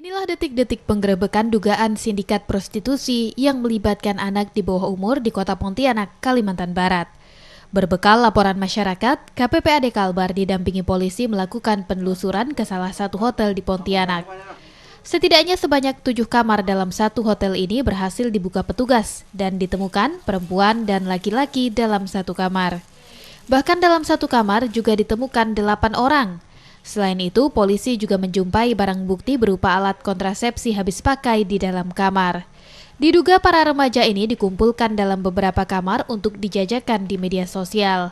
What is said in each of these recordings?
Inilah detik-detik penggerebekan dugaan sindikat prostitusi yang melibatkan anak di bawah umur di Kota Pontianak, Kalimantan Barat. Berbekal laporan masyarakat, KPPAD Kalbar didampingi polisi melakukan penelusuran ke salah satu hotel di Pontianak. Setidaknya sebanyak 7 kamar dalam satu hotel ini berhasil dibuka petugas dan ditemukan perempuan dan laki-laki dalam satu kamar. Bahkan dalam satu kamar juga ditemukan 8 orang. Selain itu, polisi juga menjumpai barang bukti berupa alat kontrasepsi habis pakai di dalam kamar. Diduga para remaja ini dikumpulkan dalam beberapa kamar untuk dijajakan di media sosial.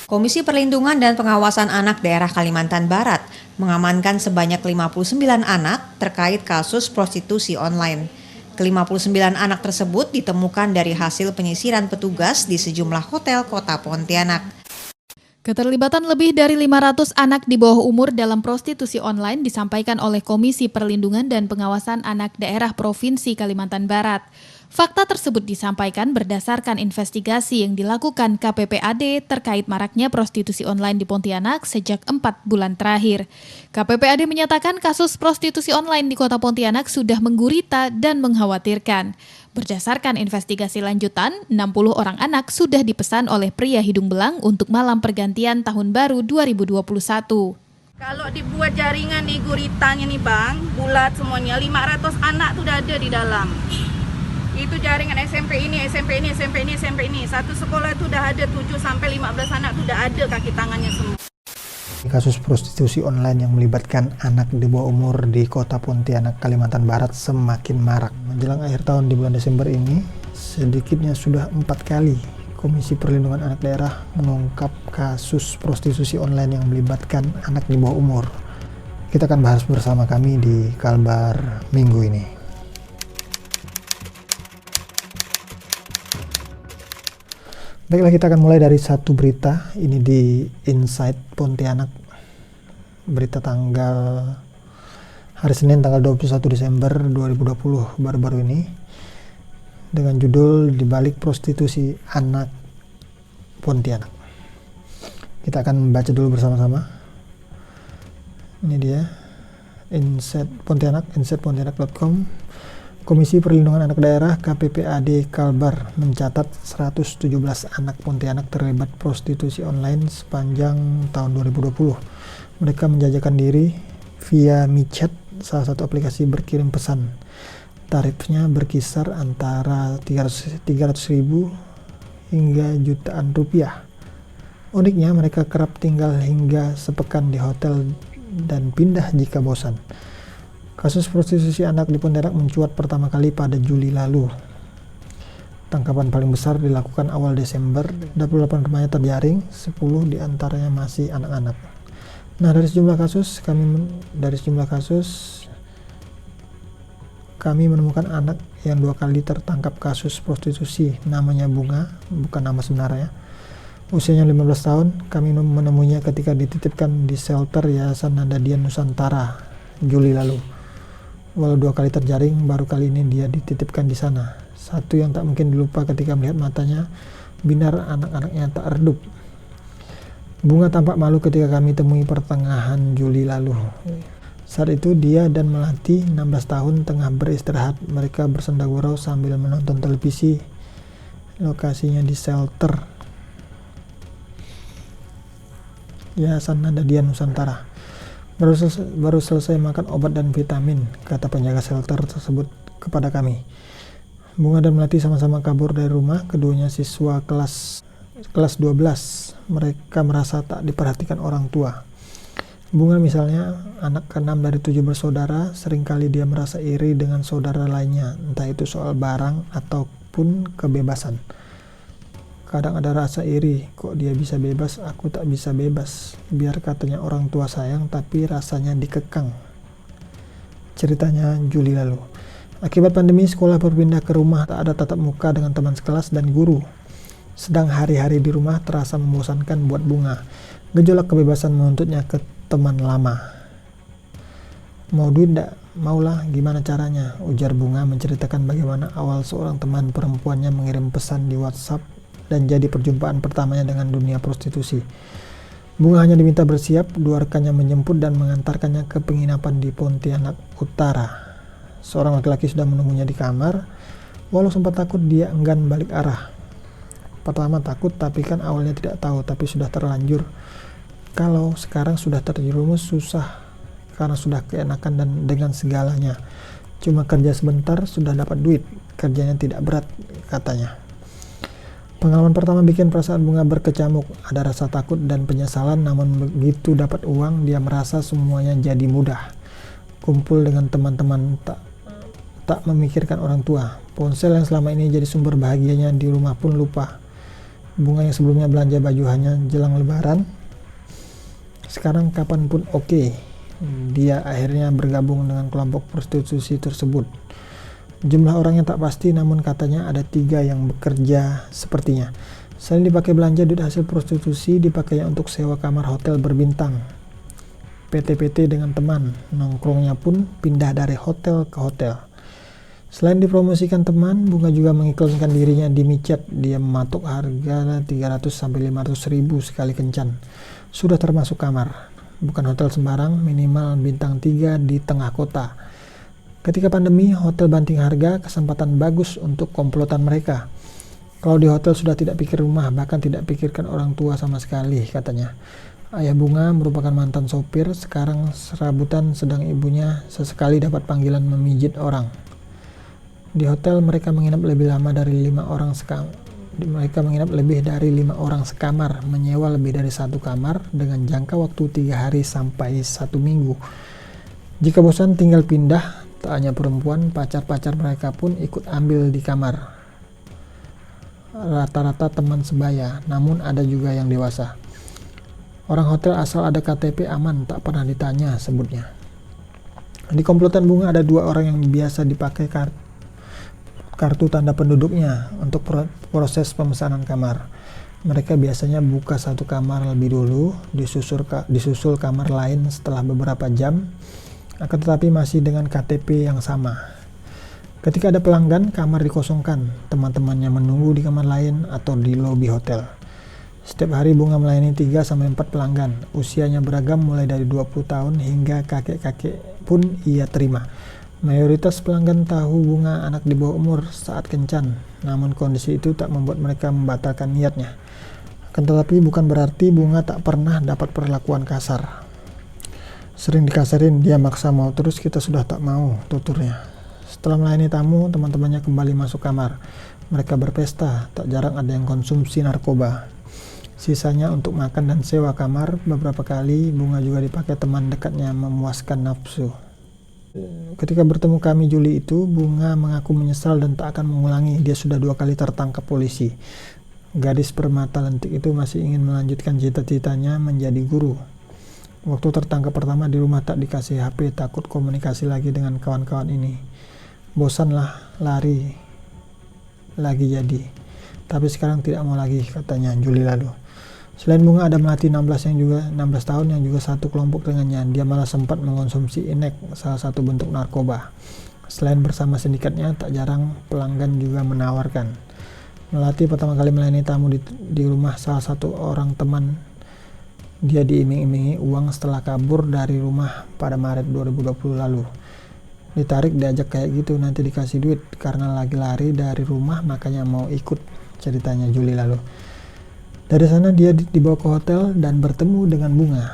Komisi Perlindungan dan Pengawasan Anak Daerah Kalimantan Barat mengamankan sebanyak 59 anak terkait kasus prostitusi online. Ke-59 anak tersebut ditemukan dari hasil penyisiran petugas di sejumlah hotel Kota Pontianak. Keterlibatan lebih dari 500 anak di bawah umur dalam prostitusi online disampaikan oleh Komisi Perlindungan dan Pengawasan Anak Daerah Provinsi Kalimantan Barat. Fakta tersebut disampaikan berdasarkan investigasi yang dilakukan KPPAD terkait maraknya prostitusi online di Pontianak sejak 4 bulan terakhir. KPPAD menyatakan kasus prostitusi online di Kota Pontianak sudah menggurita dan mengkhawatirkan. Berdasarkan investigasi lanjutan, 60 orang anak sudah dipesan oleh pria hidung belang untuk malam pergantian tahun baru 2021. Kalau dibuat jaringan di guritanya nih Bang, bulat semuanya, 500 anak tuh udah ada di dalam. Itu jaringan SMP ini. Satu sekolah itu udah ada 7 sampai 15 anak tuh udah ada kaki tangannya semua. Kasus prostitusi online yang melibatkan anak di bawah umur di Kota Pontianak, Kalimantan Barat semakin marak. Menjelang akhir tahun di bulan Desember ini, sedikitnya sudah 4 kali Komisi Perlindungan Anak Daerah mengungkap kasus prostitusi online yang melibatkan anak di bawah umur. Kita akan bahas bersama kami di Kalbar minggu ini. Baiklah, kita akan mulai dari satu berita, ini di Inside Pontianak, berita tanggal hari Senin tanggal 21 Desember 2020 baru-baru ini, dengan judul Dibalik Prostitusi Anak Pontianak. Kita akan baca dulu bersama-sama. Ini dia, Inside Pontianak, insidepontianak.com. Komisi Perlindungan Anak Daerah KPPAD Kalbar mencatat 117 anak Pontianak terlibat prostitusi online sepanjang tahun 2020. Mereka menjajakan diri via michat, salah satu aplikasi berkirim pesan. Tarifnya berkisar antara 300.000 hingga jutaan rupiah. Uniknya, mereka kerap tinggal hingga sepekan di hotel dan pindah jika bosan. Kasus prostitusi anak di Pontianak mencuat pertama kali pada Juli lalu. Tangkapan paling besar dilakukan awal Desember, 28 remaja terjaring, 10 diantaranya masih anak-anak. Nah, dari sejumlah kasus kami menemukan anak yang 2 kali tertangkap kasus prostitusi, namanya Bunga, bukan nama sebenarnya. Usianya 15 tahun, kami menemuinya ketika dititipkan di shelter Yayasan Nandadian Nusantara, Juli lalu. Walau 2 kali terjaring, baru kali ini dia dititipkan di sana. Satu yang tak mungkin dilupa ketika melihat matanya binar anak-anaknya tak redup. Bunga tampak malu ketika kami temui pertengahan Juli lalu. Saat itu dia dan Melati, 16 tahun, tengah beristirahat. Mereka bersenda gurau sambil menonton televisi. Lokasinya di shelter Yayasan Nandadian Nusantara. Baru selesai makan obat dan vitamin, kata penjaga shelter tersebut kepada kami. Bunga dan Melati sama-sama kabur dari rumah. Keduanya siswa kelas 12. Mereka merasa tak diperhatikan orang tua. Bunga misalnya, anak ke-6 dari 7 bersaudara, seringkali dia merasa iri dengan saudara lainnya, entah itu soal barang ataupun kebebasan. Kadang ada rasa iri, kok dia bisa bebas, aku tak bisa bebas. Biar katanya orang tua sayang, tapi rasanya dikekang. Ceritanya Juli lalu. Akibat pandemi, sekolah berpindah ke rumah, tak ada tatap muka dengan teman sekelas dan guru. Sedang hari-hari di rumah terasa membosankan buat Bunga. Gejolak kebebasan menuntutnya ke teman lama. Mau duit ndak? Maulah, gimana caranya? Ujar Bunga menceritakan bagaimana awal seorang teman perempuannya mengirim pesan di WhatsApp dan jadi perjumpaan pertamanya dengan dunia prostitusi. Bunga hanya diminta bersiap, dua rekannya menjemput dan mengantarkannya ke penginapan di Pontianak Utara. Seorang laki-laki sudah menunggunya di kamar. Walau sempat takut, dia enggan balik arah. Pertama takut, tapi kan awalnya tidak tahu, tapi sudah terlanjur. Kalau sekarang sudah terjerumus, susah karena sudah keenakan dan dengan segalanya. Cuma kerja sebentar sudah dapat duit, kerjanya tidak berat, katanya. Pengalaman pertama bikin perasaan Bunga berkecamuk. Ada rasa takut dan penyesalan, namun begitu dapat uang, dia merasa semuanya jadi mudah. Kumpul dengan teman-teman, tak memikirkan orang tua. Ponsel yang selama ini jadi sumber bahagianya di rumah pun lupa. Bunga yang sebelumnya belanja baju hanya jelang lebaran, sekarang kapanpun oke. Dia akhirnya bergabung dengan kelompok prostitusi tersebut. Jumlah orangnya tak pasti, namun katanya ada 3 yang bekerja sepertinya. Selain dipakai belanja, duit hasil prostitusi dipakainya untuk sewa kamar hotel berbintang. PT-PT dengan teman, nongkrongnya pun pindah dari hotel ke hotel. Selain dipromosikan teman, Bunga juga mengiklankan dirinya di micet. Dia mematok harga 300-500 ribu sekali kencan. Sudah termasuk kamar. Bukan hotel sembarang, minimal bintang 3 di tengah kota. Ketika pandemi, hotel banting harga, kesempatan bagus untuk komplotan mereka. Kalau di hotel sudah tidak pikir rumah, bahkan tidak pikirkan orang tua sama sekali, katanya. Ayah Bunga merupakan mantan sopir, sekarang serabutan, sedang ibunya sesekali dapat panggilan memijit orang. Di hotel mereka menginap lebih lama dari 5 orang sekamar, menyewa lebih dari 1 kamar dengan jangka waktu 3 hari sampai 1 minggu. Jika bosan tinggal pindah. Tak hanya perempuan, pacar-pacar mereka pun ikut ambil di kamar. Rata-rata teman sebaya, namun ada juga yang dewasa. Orang hotel asal ada KTP aman, tak pernah ditanya, sebutnya. Di komplotan Bunga ada 2 orang yang biasa dipakai kartu tanda penduduknya untuk proses pemesanan kamar. Mereka biasanya buka 1 kamar lebih dulu, disusul kamar lain setelah beberapa jam, akan tetapi masih dengan KTP yang sama. Ketika ada pelanggan, kamar dikosongkan, teman-temannya menunggu di kamar lain atau di lobi hotel. Setiap hari Bunga melayani 3-4 pelanggan. Usianya beragam, mulai dari 20 tahun hingga kakek-kakek pun ia terima. Mayoritas pelanggan tahu Bunga anak di bawah umur saat kencan, namun kondisi itu tak membuat mereka membatalkan niatnya. Akan tetapi bukan berarti Bunga tak pernah dapat perlakuan kasar. Sering dikasarin, dia maksa mau, terus kita sudah tak mau, tuturnya. Setelah melayani tamu, teman-temannya kembali masuk kamar. Mereka berpesta, tak jarang ada yang konsumsi narkoba. Sisanya untuk makan dan sewa kamar. Beberapa kali Bunga juga dipakai teman dekatnya memuaskan nafsu. Ketika bertemu kami Juli itu, Bunga mengaku menyesal dan tak akan mengulangi. Dia sudah 2 kali tertangkap polisi. Gadis permata lentik itu masih ingin melanjutkan cita-citanya menjadi guru. Waktu tertangkap pertama di rumah tak dikasih HP, takut komunikasi lagi dengan kawan-kawan ini. Bosanlah, lari lagi jadi. Tapi sekarang tidak mau lagi, katanya Juli lalu. Selain Bunga ada melati 16 tahun yang juga satu kelompok dengannya. Dia malah sempat mengonsumsi inek, salah satu bentuk narkoba. Selain bersama sindikatnya, tak jarang pelanggan juga menawarkan. Melati pertama kali melayani tamu di rumah salah satu orang teman. Dia diiming-imingi uang setelah kabur dari rumah pada Maret 2020 lalu. Ditarik, diajak kayak gitu, nanti dikasih duit karena lagi lari dari rumah makanya mau ikut, ceritanya Juli lalu. Dari sana dia dibawa ke hotel dan bertemu dengan Bunga.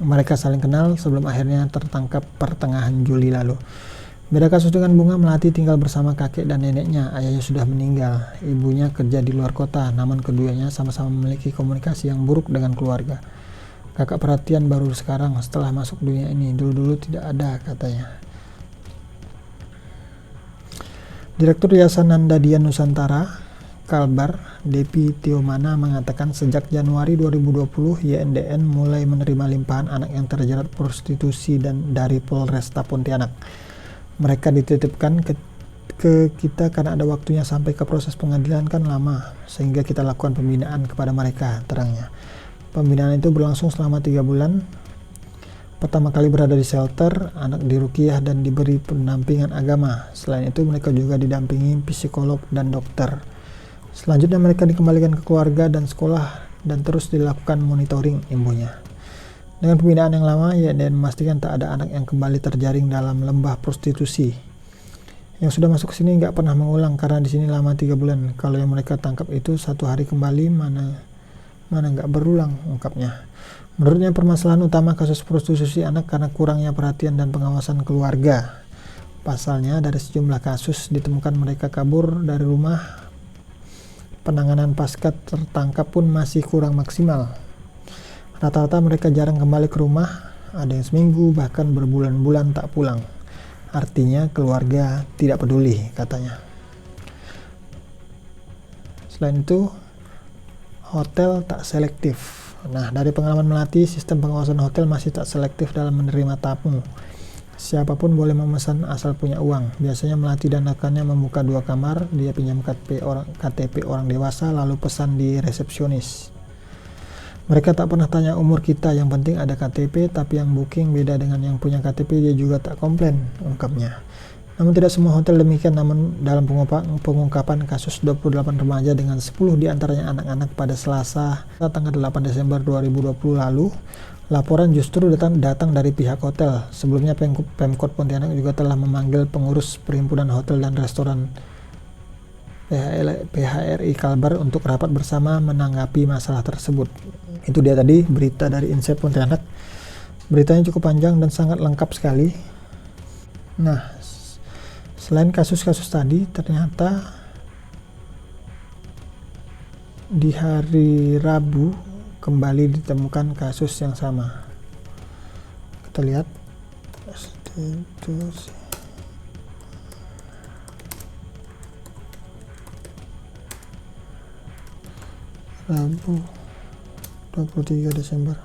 Mereka saling kenal sebelum akhirnya tertangkap pertengahan Juli lalu. Beda kasus dengan Bunga, Melati tinggal bersama kakek dan neneknya. Ayahnya sudah meninggal, ibunya kerja di luar kota, namun keduanya sama-sama memiliki komunikasi yang buruk dengan keluarga. Kakak perhatian baru sekarang setelah masuk dunia ini, dulu-dulu tidak ada, katanya. Direktur Yayasan Nandadian Nusantara, Kalbar, Depi Tiomana mengatakan sejak Januari 2020, YNDN mulai menerima limpahan anak yang terjerat prostitusi dan dari Polresta Pontianak. Mereka dititipkan ke kita karena ada waktunya sampai ke proses pengadilan kan lama, sehingga kita lakukan pembinaan kepada mereka, terangnya. Pembinaan itu berlangsung selama 3 bulan. Pertama kali berada di shelter, anak diruqyah dan diberi pendampingan agama. Selain itu mereka juga didampingi psikolog dan dokter. Selanjutnya mereka dikembalikan ke keluarga dan sekolah dan terus dilakukan monitoring, imbuhnya. Dengan pembinaan yang lama, YNDN memastikan tak ada anak yang kembali terjaring dalam lembah prostitusi. Yang sudah masuk ke sini nggak pernah mengulang karena di sini lama 3 bulan. Kalau yang mereka tangkap itu 1 hari kembali, mana nggak berulang, ungkapnya. Menurutnya permasalahan utama kasus prostitusi anak karena kurangnya perhatian dan pengawasan keluarga. Pasalnya dari sejumlah kasus ditemukan mereka kabur dari rumah. Penanganan pasca tertangkap pun masih kurang maksimal. Rata-rata mereka jarang kembali ke rumah, ada yang seminggu bahkan berbulan-bulan tak pulang. Artinya keluarga tidak peduli, katanya. Selain itu, hotel tak selektif. Nah, dari pengalaman melatih, sistem pengawasan hotel masih tak selektif dalam menerima tamu. Siapapun boleh memesan asal punya uang. Biasanya melatih dan rekannya membuka 2 kamar, dia pinjam KTP orang dewasa lalu pesan di resepsionis. Mereka tak pernah tanya umur kita, yang penting ada KTP, tapi yang booking beda dengan yang punya KTP, dia juga tak komplain, ungkapnya. Namun tidak semua hotel demikian, namun dalam pengungkapan kasus 28 remaja dengan 10 diantaranya anak-anak pada Selasa tanggal 8 Desember 2020 lalu, laporan justru datang dari pihak hotel. Sebelumnya Pemkot Pontianak juga telah memanggil pengurus Perhimpunan Hotel dan Restoran PHRI Kalbar untuk rapat bersama menanggapi masalah tersebut. Itu dia tadi berita dari Insight Pontianak. Beritanya cukup panjang dan sangat lengkap sekali. Nah, selain kasus-kasus tadi, ternyata di hari Rabu kembali ditemukan kasus yang sama. Kita lihat prostitusi. Rabu 23 Desember.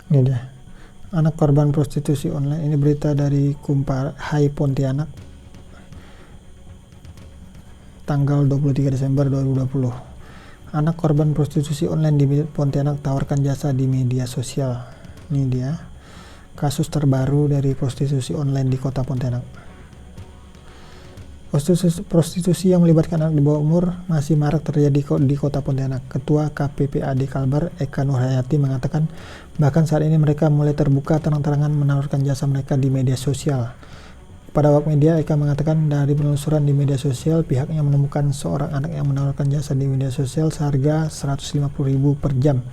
Ini dia, anak korban prostitusi online. Ini berita dari Hai Pontianak tanggal 23 Desember 2020. Anak korban prostitusi online di Pontianak tawarkan jasa di media sosial. Ini dia kasus terbaru dari prostitusi online di kota Pontianak. Prostitusi yang melibatkan anak di bawah umur masih marak terjadi di kota Pontianak. Ketua KPPAD Kalbar, Eka Nurhayati, mengatakan bahkan saat ini mereka mulai terbuka terang-terangan menawarkan jasa mereka di media sosial. Pada awak media, Eka mengatakan dari penelusuran di media sosial, pihaknya menemukan seorang anak yang menawarkan jasa di media sosial seharga 150.000 per jam.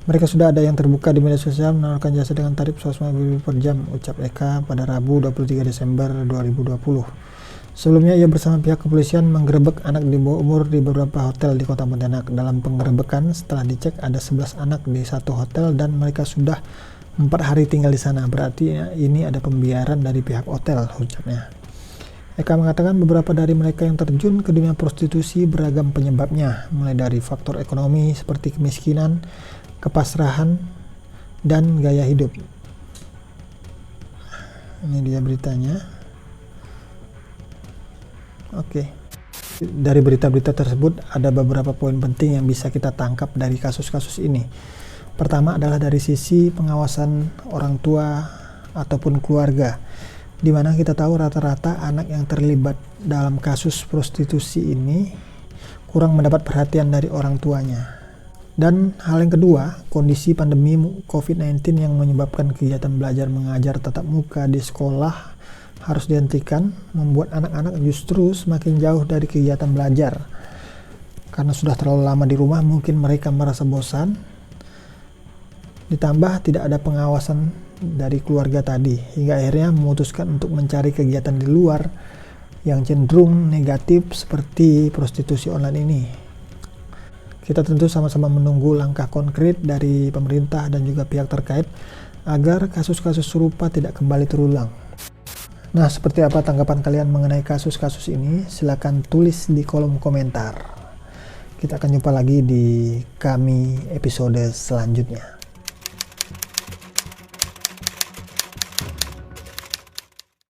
Mereka sudah ada yang terbuka di media sosial menawarkan jasa dengan tarif 150.000 per jam, ucap Eka pada Rabu 23 Desember 2020. Sebelumnya, ia bersama pihak kepolisian menggerebek anak di bawah umur di beberapa hotel di kota Pontianak. Dalam penggerebekan, setelah dicek ada 11 anak di satu hotel dan mereka sudah 4 hari tinggal di sana. Berarti ini ada pembiaran dari pihak hotel, ucapnya. Eka mengatakan beberapa dari mereka yang terjun ke dunia prostitusi beragam penyebabnya, mulai dari faktor ekonomi seperti kemiskinan, kepasrahan, dan gaya hidup. Ini dia beritanya. Oke. Dari berita-berita tersebut ada beberapa poin penting yang bisa kita tangkap dari kasus-kasus ini. Pertama adalah dari sisi pengawasan orang tua ataupun keluarga, di mana kita tahu rata-rata anak yang terlibat dalam kasus prostitusi ini kurang mendapat perhatian dari orang tuanya. Dan hal yang kedua, kondisi pandemi COVID-19 yang menyebabkan kegiatan belajar mengajar tatap muka di sekolah harus dihentikan, membuat anak-anak justru semakin jauh dari kegiatan belajar. Karena sudah terlalu lama di rumah, mungkin mereka merasa bosan. Ditambah tidak ada pengawasan dari keluarga tadi, hingga akhirnya memutuskan untuk mencari kegiatan di luar yang cenderung negatif seperti prostitusi online ini. Kita tentu sama-sama menunggu langkah konkret dari pemerintah dan juga pihak terkait agar kasus-kasus serupa tidak kembali terulang. Nah, seperti apa tanggapan kalian mengenai kasus-kasus ini? Silakan tulis di kolom komentar. Kita akan jumpa lagi di kami episode selanjutnya.